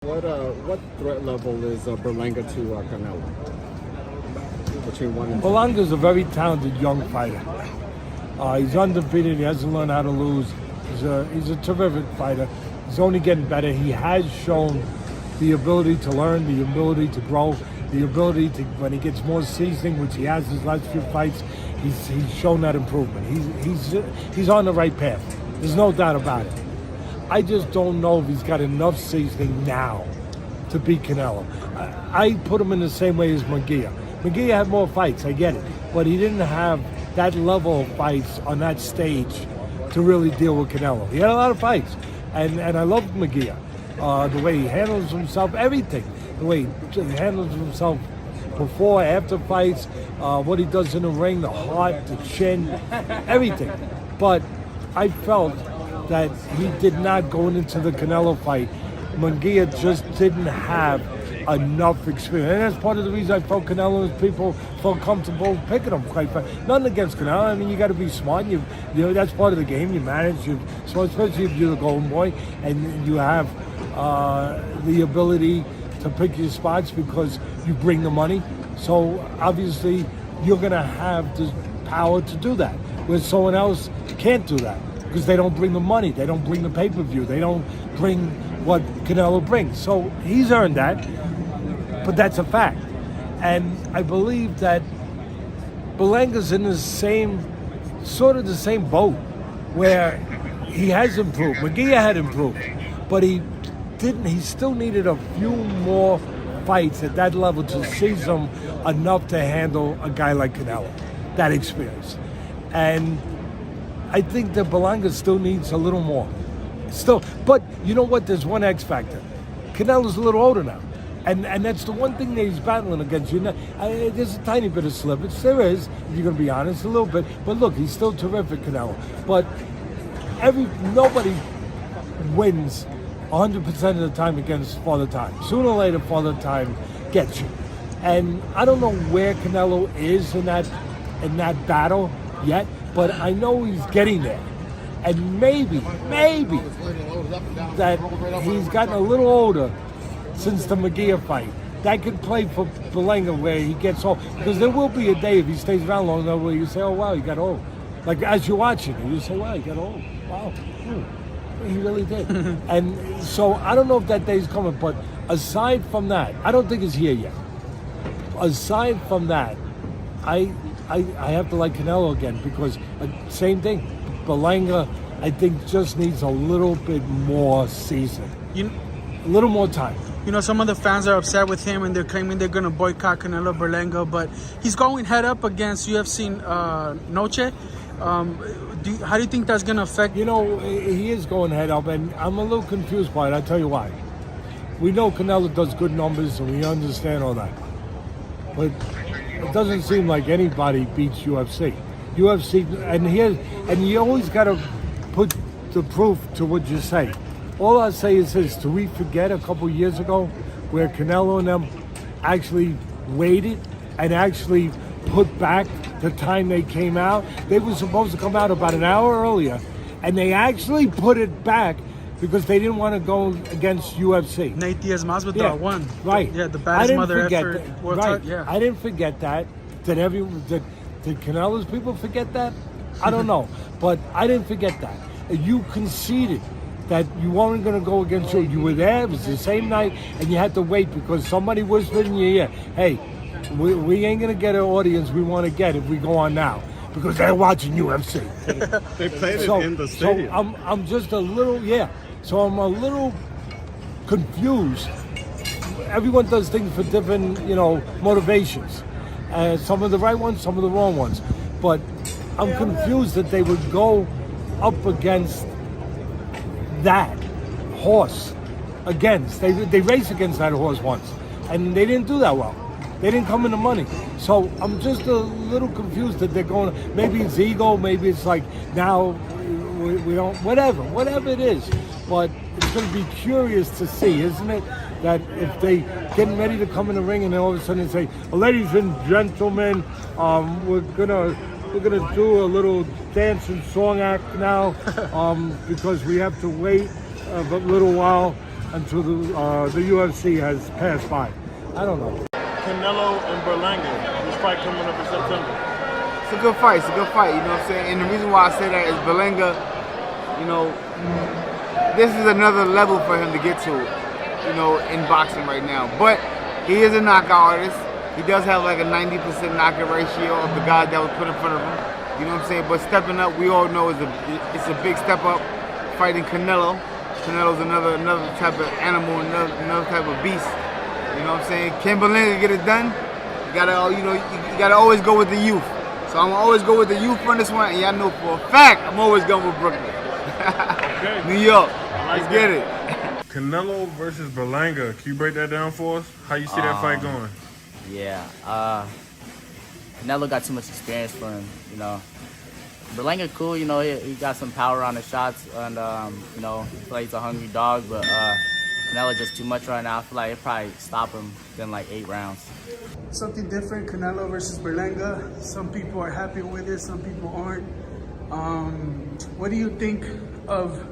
What threat level is Berlanga to Canelo? Between 1 and 2. Berlanga's a very talented young fighter. He's undefeated. He hasn't learned how to lose. He's a terrific fighter. He's only getting better. He has shown the ability to learn, the ability to grow, the ability to, when he gets more seasoning, which he has his last few fights, he's shown that improvement. He's on the right path. There's no doubt about it. I just don't know if he's got enough seasoning now to beat Canelo. I put him in the same way as Munguia. Munguia had more fights, I get it, but he didn't have that level of fights on that stage to really deal with Canelo. He had a lot of fights, and I love Munguia. The way he handles himself, everything. The way he handles himself before, after fights, what he does in the ring, the heart, the chin, everything. But I felt that he did not go into the Canelo fight. Munguia just didn't have enough experience. And that's part of the reason I felt Canelo and people felt comfortable picking him, quite frankly. Nothing against Canelo. I mean, you got to be smart. You know, that's part of the game. You manage. So especially if you're the golden boy and you have the ability to pick your spots because you bring the money. So obviously you're going to have the power to do that, where someone else can't do that because they don't bring the money. They don't bring the pay-per-view. They don't bring what Canelo brings. So he's earned that, but that's a fact. And I believe that Berlanga's in the same, sort of the same boat, where he has improved. Munguia had improved, but he still needed a few more fights at that level to season him enough to handle a guy like Canelo, that experience. And I think that Berlanga still needs a little more. Still, but you know what? There's one X factor. Canelo's a little older now. And that's the one thing that he's battling against. There's a tiny bit of slippage. There is, if you're going to be honest, a little bit. But look, he's still terrific, Canelo. But nobody wins 100% of the time against Father Time. Sooner or later, Father Time gets you. And I don't know where Canelo is in that battle yet, but I know he's getting there. And maybe that he's gotten a little older since the Munguia fight. That could play for Berlanga where he gets old. Because there will be a day, if he stays around long enough, where you say, oh, wow, he got old. Like, as you're watching it, you say, wow, he got old. Wow. He really did. And so I don't know if that day's coming, but aside from that, I don't think it's here yet. Aside from that, I have to like Canelo again because same thing. Berlanga, I think, just needs a little bit more season. A little more time. You know, some of the fans are upset with him and they're claiming they're going to boycott Canelo Berlanga, but he's going head up against UFC Noche. How do you think that's going to affect? You know, he is going head up, and I'm a little confused by it. I'll tell you why. We know Canelo does good numbers, and we understand all that. But it doesn't seem like anybody beats UFC. And you always got to put the proof to what you say. All I say is this: do we forget a couple years ago where Canelo and them actually waited and actually put back the time they came out? They were supposed to come out about an hour earlier, and they actually put it back because they didn't want to go against UFC. Nate Diaz-Masvidal won. Right. Yeah, the baddest mother effort. Right. Yeah. I didn't forget that. Did Canelo's people forget that? I don't know. But I didn't forget that. You conceded that you weren't going to go against you. You were there. It was the same night, and you had to wait because somebody whispered in your ear, hey, we ain't going to get an audience we want to get if we go on now because they're watching UFC. They played it in the stadium. So I'm just a little, So I'm a little confused. Everyone does things for different, motivations. Some of the right ones, some of the wrong ones. But I'm confused that they would go up against that horse against. They raced against that horse once, and they didn't do that well. They didn't come in the money. So I'm just a little confused that they're going, maybe it's ego, maybe it's like now we don't, whatever it is. But it's going to be curious to see, isn't it? That if they getting ready to come in the ring and then all of a sudden they say, litadies and gentlemen, we're gonna do a little dance and song act now because we have to wait a little while until the UFC has passed by. I don't know. Canelo and Berlanga. This fight coming up in September. It's a good fight. It's a good fight. You know what I'm saying? And the reason why I say that is Berlanga, you know, this is another level for him to get to, you know, in boxing right now. But he is a knockout artist. He does have like a 90% knockout ratio of the guys that was put in front of him. You know what I'm saying? But stepping up, we all know it's a big step up. Fighting Canelo. Canelo's another type of animal, another type of beast. You know what I'm saying? Can Berlanga get it done? You gotta always go with the youth. So I'm gonna always go with the youth on this one, and y'all know for a fact I'm always going with Brooklyn. Okay. New York. Let's get it. Canelo versus Berlanga. Can you break that down for us? How you see that fight going? Yeah, Canelo got too much experience for him, you know. Berlanga cool, you know, he got some power on the shots, and, you know, he plays a hungry dog, but Canelo just too much right now. I feel like it'll probably stop him in like 8 rounds. Something different, Canelo versus Berlanga. Some people are happy with it, some people aren't. What do you think of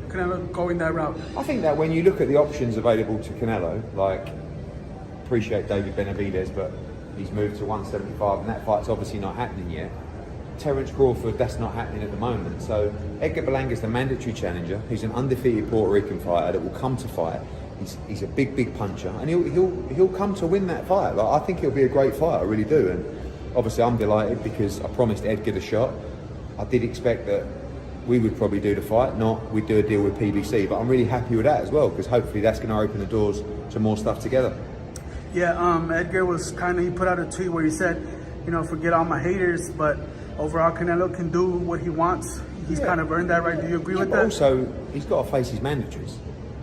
Canelo going that route? I think that when you look at the options available to Canelo, like, appreciate David Benavidez, but he's moved to 175 and that fight's obviously not happening yet. Terence Crawford, that's not happening at the moment. So Edgar Berlanga is the mandatory challenger. He's an undefeated Puerto Rican fighter that will come to fight. He's a big puncher, and he'll come to win that fight. Like, I think he'll be a great fight, I really do. And obviously I'm delighted because I promised Edgar the shot. I did expect that we would probably do the fight, not we'd do a deal with PBC, but I'm really happy with that as well, because hopefully that's going to open the doors to more stuff together. Yeah, Edgar was he put out a tweet where he said, you know, forget all my haters, but overall Canelo can do what he wants. He's kind of earned that right. Do you agree with that? Also, he's got to face his mandatories.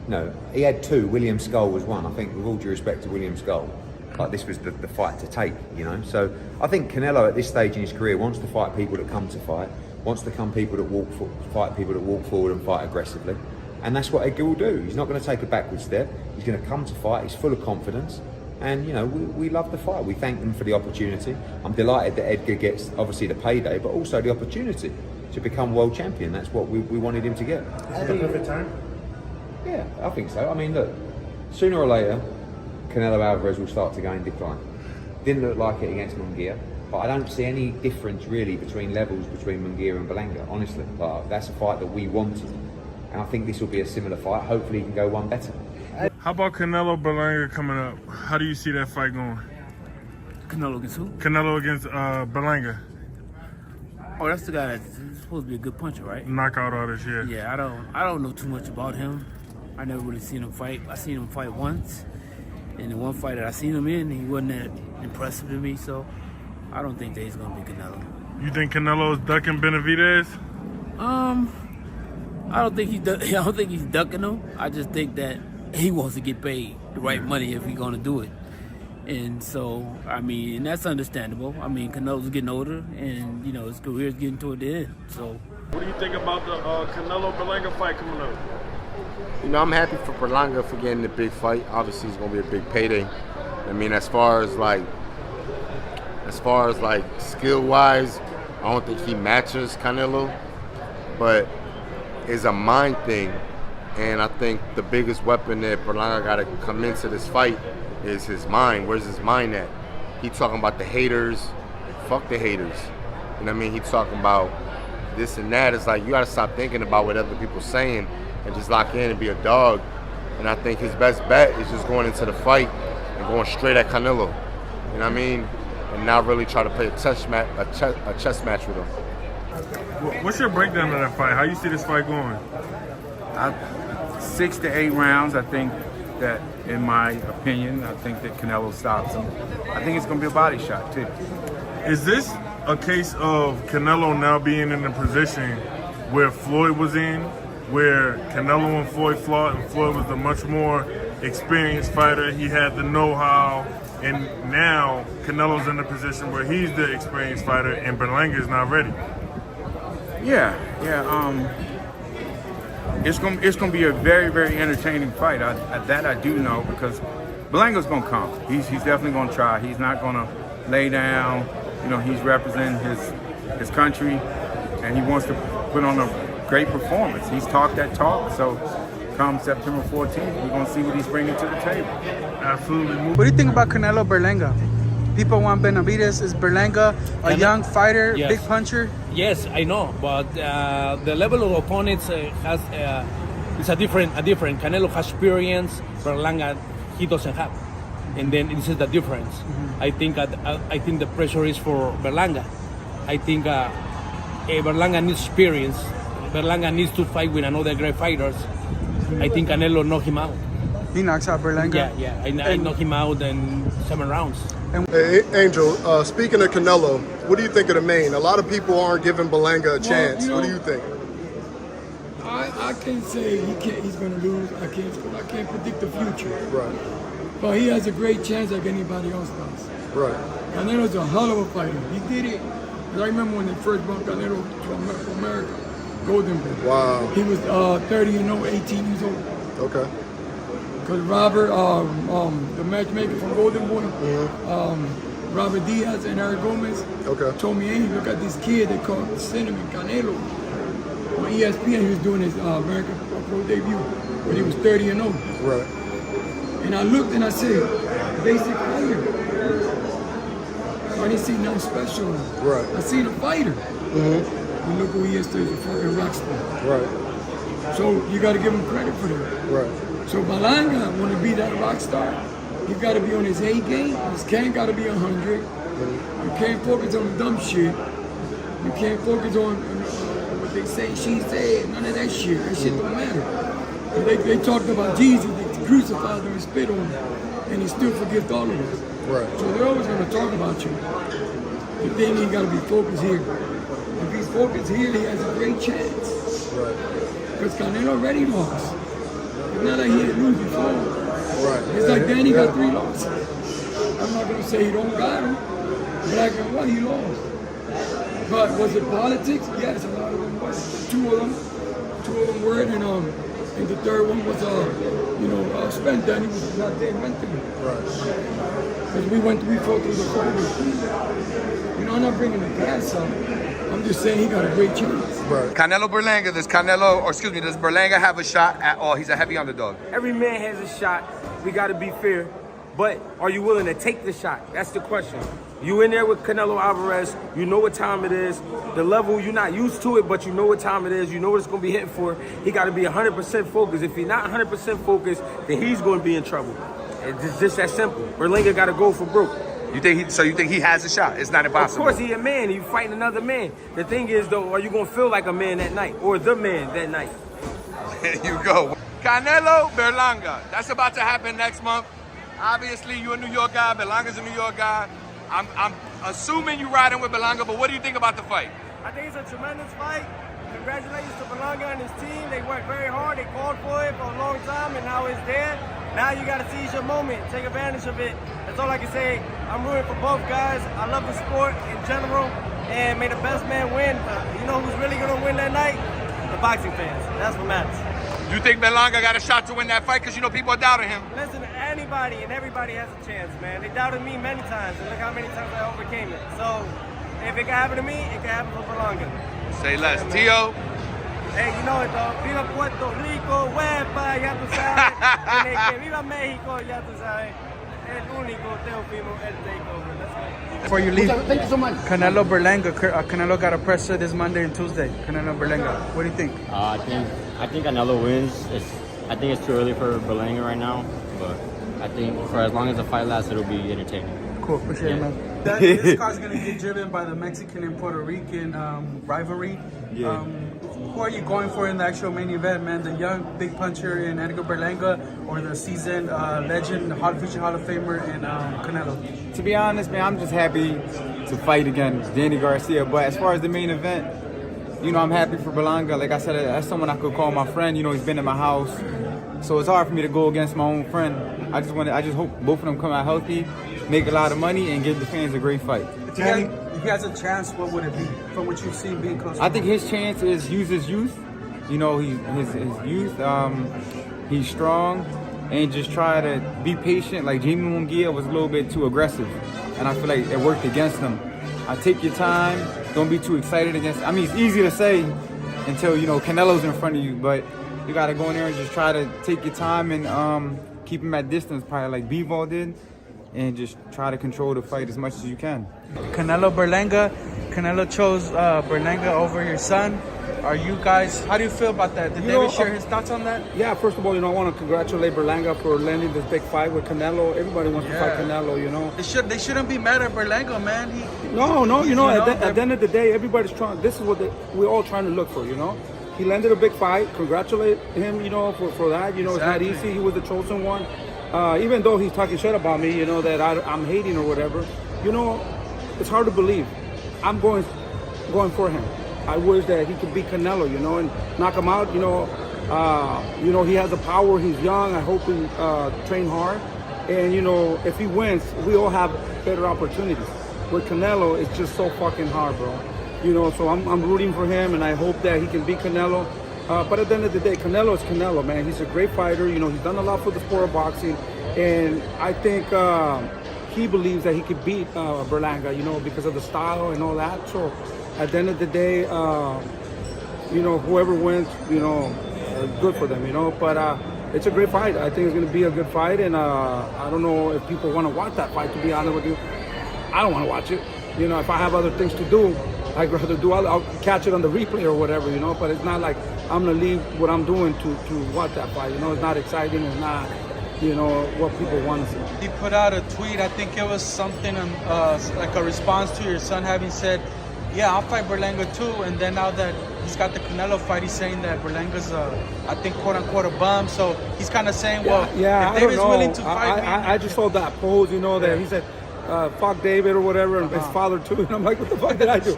No, he had 2. William Skull was one. I think, with all due respect to William Skull, like, this was the fight to take, you know. So I think Canelo at this stage in his career wants to fight people that come to fight, wants to fight people that walk forward and fight aggressively, and that's what Edgar will do. He's not going to take a backward step. He's going to come to fight. He's full of confidence, and you know, we love the fight. We thank them for the opportunity. I'm delighted that Edgar gets obviously the payday, but also the opportunity to become world champion. That's what we wanted him to get. Is it the perfect time? Yeah, I think so. I mean, look, sooner or later, Canelo Alvarez will start to go in decline. Didn't look like it against Munguia, but I don't see any difference really between levels between Munguia and Berlanga, honestly. But that's a fight that we wanted, and I think this will be a similar fight. Hopefully he can go one better. How about Canelo Berlanga coming up? How do you see that fight going? Canelo against who? Canelo against Berlanga. Oh, that's the guy that's supposed to be a good puncher, right? Knockout artist, yeah. Yeah, I don't know too much about him. I never really seen him fight. I seen him fight once. And the one fight that I seen him in, he wasn't that impressive to me, so I don't think that he's gonna be Canelo. You think Canelo's ducking Benavidez? I don't think he's ducking him. I just think that he wants to get paid the right money if he's gonna do it. And so, I mean, and that's understandable. I mean, Canelo's getting older, and you know, his career's getting toward the end. So, what do you think about the Canelo Berlanga fight coming up? You know, I'm happy for Berlanga for getting the big fight. Obviously, it's gonna be a big payday. I mean, as far as like skill-wise, I don't think he matches Canelo, but it's a mind thing. And I think the biggest weapon that Berlanga got to come into this fight is his mind. Where's his mind at? He talking about the haters. Fuck the haters. You know what I mean? He talking about this and that. It's like, you got to stop thinking about what other people saying and just lock in and be a dog. And I think his best bet is just going into the fight and going straight at Canelo. You know what I mean? And not really try to play a chess match with him. What's your breakdown of that fight? How you see this fight going? 6 to 8 rounds. I think that, in my opinion, I think that Canelo stops him. I think it's going to be a body shot too. Is this a case of Canelo now being in the position where Floyd was in, where Canelo and Floyd fought, and Floyd was the much more experienced fighter? He had the know-how, and now Canelo's in the position where he's the experienced fighter, and Berlanga is not ready. Yeah. It's gonna be a very, very entertaining fight. That I do know, because Berlanga's gonna come. He's definitely gonna try. He's not gonna lay down. You know, he's representing his country, and he wants to put on a great performance. He's talked that talk, so come September 14th, we're going to see what he's bringing to the table. Absolutely. What do you think about Canelo Berlanga? People want Benavidez. Is Berlanga a young fighter, Yes. big puncher? Yes, I know, but the level of opponents is a different. Canelo has experience, Berlanga he doesn't have, and then this is the difference. I think the pressure is for Berlanga. I think Berlanga needs experience. Berlanga needs to fight with another great fighters. I think Canelo knocked him out. He knocks out Berlanga. Yeah. I knocked him out in 7 rounds. Hey, Angel, speaking of Canelo, what do you think of the main? A lot of people aren't giving Berlanga a chance. What do you think? I can't say he's going to lose. I can't predict the future. Right. But he has a great chance like anybody else does. Right. Canelo's a hell of a fighter. He did it. I remember when they first brought Canelo to America, Golden Boy. Wow. He was 30-0, 18 years old. Okay. Because Robert, the matchmaker from Golden Boy, Robert Diaz and Eric Gomez, told me, hey, look at this kid they call Cinnamon Canelo. On ESPN, he was doing his American Pro debut when he was 30-0. Right. And I looked and I said, basic fighter. I didn't see nothing special. Right. I seen a fighter. And look who he is today, he's a fucking rock star. Right. So you got to give him credit for that. Right. So Berlanga want to be that rock star. He got to be on his A game. His can got to be 100. You can't focus on the dumb shit. You can't focus on what they say, she said, none of that shit. That shit don't matter. They talked about Jesus, they crucified him and spit on him, and he still forgives all of us. Right. So they're always going to talk about you. The thing he got to be focused here. If he's focused here, he has a great chance. Right. Because Canelo already lost. It's not like he didn't lose before. Right. It's like Danny got 3 losses. I'm not going to say he don't got him. Black and white, he lost. But was it politics? Yes, a lot of them was. Two of them were, and the third one was, Spencer, and he was not there mentally. Right. Because we fought through the COVID. I'm not bringing the gas up. I'm just saying he got a great chance. Right. Canelo Berlanga, does Berlanga have a shot at all? He's a heavy underdog. Every man has a shot. We got to be fair. But are you willing to take the shot? That's the question. You in there with Canelo Alvarez, you know what time it is. The level, you're not used to it, but you know what time it is. You know what it's going to be hitting for. He got to be 100% focused. If he's not 100% focused, then he's going to be in trouble. It's just that simple. Berlanga got to go for broke. You think he has a shot? It's not impossible. Of course, he a man. He's fighting another man. The thing is, though, are you going to feel like a man that night or the man that night? There you go. Canelo Berlanga. That's about to happen next month. Obviously, you're a New York guy. Berlanga's a New York guy. I'm assuming you're riding with Berlanga, but what do you think about the fight? I think it's a tremendous fight. Congratulations to Berlanga and his team. They worked very hard. They called for it for a long time, and now it's there. Now you got to seize your moment. Take advantage of it. That's all I can say. I'm rooting for both guys. I love the sport in general, and may the best man win. You know who's really going to win that night? The boxing fans. That's what matters. You think Berlanga got a shot to win that fight? Because people are doubting him. Listen, anybody and everybody has a chance, man. They doubted me many times, and look how many times I overcame it. So, if it can happen to me, it can happen for Berlanga. Say less. Tio? Hey, you know it, though. Viva Puerto Rico, huepa, ya tú sabes. Que viva México, ya tú sabes. El único, Teofimo, el takeover. Let's go. Before you leave, Thank you so much. Canelo Berlanga. Canelo got a presser this Monday and Tuesday. Canelo Berlanga. What do you think? I think Canelo wins. I think it's too early for Berlanga right now, but I think for as long as the fight lasts, it'll be entertaining. Cool, appreciate it, man. This car's gonna get driven by the Mexican and Puerto Rican rivalry. Yeah. Who are you going for in the actual main event, man? The young big puncher in Edgar Berlanga, or the seasoned legend, future Hall of Famer in Canelo? To be honest, man, I'm just happy to fight against Danny Garcia. But as far as the main event, I'm happy for Berlanga. Like I said, that's someone I could call my friend. He's been in my house, so it's hard for me to go against my own friend. I just hope both of them come out healthy, make a lot of money, and give the fans a great fight. If he has a chance, what would it be from what you've seen being close? I think his chance is use his youth. His youth. He's strong, and just try to be patient. Like Jamie Munguia was a little bit too aggressive, and I feel like it worked against him. Take your time. Don't be too excited against. It's easy to say until Canelo's in front of you, but you got to go in there and just try to take your time and keep him at distance, probably like Bivol did, and just try to control the fight as much as you can. Canelo Berlanga. Canelo chose Berlanga over your son. Are you guys, how do you feel about that? Did David share his thoughts on that? Yeah, first of all, I want to congratulate Berlanga for landing this big fight with Canelo. Everybody wants to fight Canelo, They shouldn't be mad at Berlanga, man. At the end of the day, everybody's trying, this is what we're all trying to look for, He landed a big fight. Congratulate him, for that. It's not easy. He was the chosen one. Even though he's talking shit about me, that I'm hating or whatever, it's hard to believe. I'm going for him. I wish that he could beat Canelo, and knock him out. He has the power. He's young. I hope he train hard. And if he wins, we all have better opportunities. With Canelo, it's just so fucking hard, bro. So I'm rooting for him, and I hope that he can beat Canelo. But at the end of the day, Canelo is Canelo, man. He's a great fighter. He's done a lot for the sport of boxing, and I think he believes that he could beat Berlanga, because of the style and all that. So at the end of the day, whoever wins, good for them, But it's a great fight. I think it's going to be a good fight, and I don't know if people want to watch that fight, to be honest with you. I don't want to watch it. If I have other things to do, I'd rather do. I'll catch it on the replay or whatever, But it's not like I'm going to leave what I'm doing to watch that fight. It's not exciting. It's not, what people want to see. He put out a tweet. I think it was something like a response to your son having said, "Yeah, I'll fight Berlanga too." And then now that he's got the Canelo fight, he's saying that Berlanga's, I think, quote unquote, a bum. So he's kind of saying, well, if David's willing to fight me. I just saw that pose, that he said, fuck David or whatever, and his father too. And I'm like, what the fuck did I do?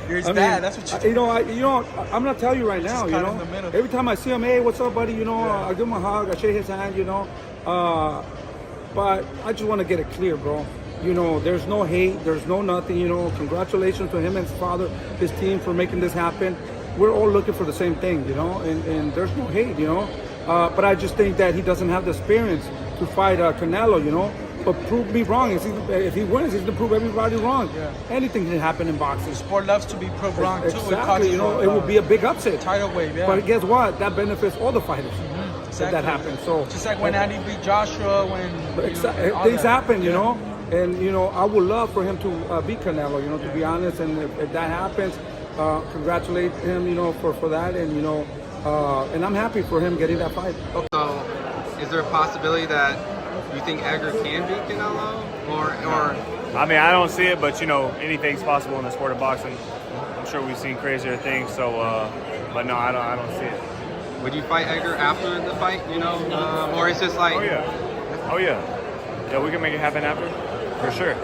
You're his dad. That's what you do. I'm gonna tell you right now. Every time I see him, hey, what's up, buddy? I give him a hug, I shake his hand. But I just want to get it clear, bro. There's no hate, there's no nothing. Congratulations to him and his father, his team for making this happen. We're all looking for the same thing, and there's no hate, But I just think that he doesn't have the experience to fight Canelo, But prove me wrong. If he wins, he's gonna prove everybody wrong. Anything can happen in boxing. The sport loves to be proved wrong too. Exactly. It will be a big upset. Tidal wave, yeah. But guess what? That benefits all the fighters. If that happens. So just like when Andy beat Joshua, things happen, And I would love for him to beat Canelo. To be honest. And if that happens, congratulate him. For that. And and I'm happy for him getting that fight. So, is there a possibility that you think Edgar can beat Canelo, or? I mean, I don't see it, but anything's possible in the sport of boxing. I'm sure we've seen crazier things, so but no, I don't see it. Would you fight Edgar after the fight? Or it's just like? Oh yeah, we can make it happen after, for sure.